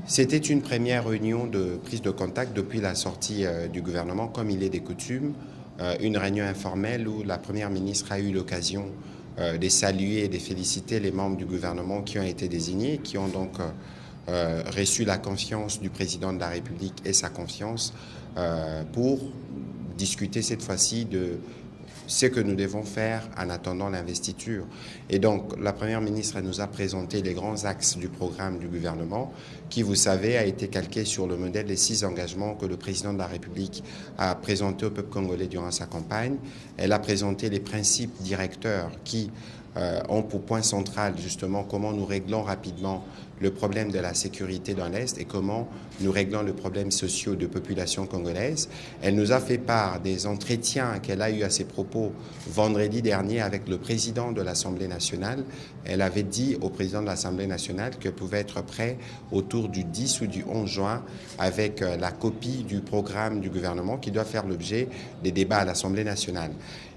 C'était une première réunion de prise de contact depuis la sortie du gouvernement, comme il est des coutumes, une réunion informelle où la Première ministre a eu l'occasion de saluer et de féliciter les membres du gouvernement qui ont été désignés, qui ont donc reçu la confiance du président de la République et sa confiance pour discuter cette fois-ci de ce que nous devons faire en attendant l'investiture. Et donc, la Première ministre nous a présenté les grands axes du programme du gouvernement qui, vous savez, a été calqué sur le modèle des 6 engagements que le président de la République a présentés au peuple congolais durant sa campagne. Elle a présenté les principes directeurs qui ont pour point central justement comment nous réglons rapidement le problème de la sécurité dans l'Est et comment nous réglons le problème social de population congolaise. Elle nous a fait part des entretiens qu'elle a eus à ses propos vendredi dernier avec le président de l'Assemblée nationale. Elle avait dit au président de l'Assemblée nationale qu'elle pouvait être prêt autour du 10 ou du 11 juin avec la copie du programme du gouvernement qui doit faire l'objet des débats à l'Assemblée nationale.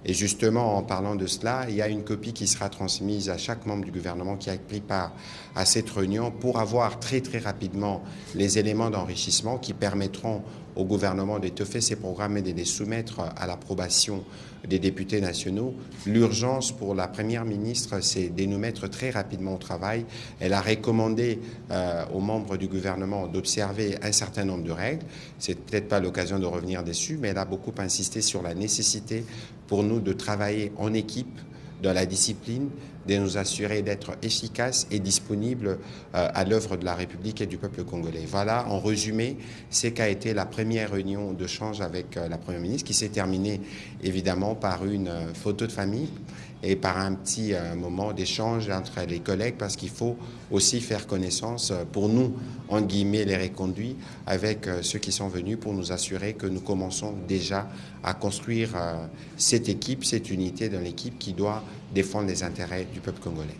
Et justement, en parlant de cela, il y a une copie qui sera transmise à chaque membre du gouvernement qui a pris part à cette réunion pour avoir très rapidement les éléments d'enrichissement qui permettront au gouvernement d'étoffer ces programmes et de les soumettre à l'approbation des députés nationaux. L'urgence pour la Première ministre, c'est de nous mettre très rapidement au travail. Elle a recommandé aux membres du gouvernement d'observer un certain nombre de règles. C'est peut-être pas l'occasion de revenir dessus, mais elle a beaucoup insisté sur la nécessité pour nous de travailler en équipe, dans la discipline, de nous assurer d'être efficaces et disponibles à l'œuvre de la République et du peuple congolais. Voilà, en résumé, c'est qu'a été la première réunion de change avec la Première ministre, qui s'est terminée évidemment par une photo de famille et par un petit moment d'échange entre les collègues, parce qu'il faut aussi faire connaissance pour nous, entre guillemets, les reconduits, avec ceux qui sont venus pour nous assurer que nous commençons déjà à construire cette équipe, cette unité dans l'équipe qui doit défendre les intérêts du peuple congolais.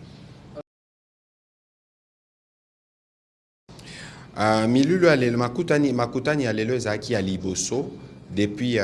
Milulu makutani alelo ezalaki ya liboso depuis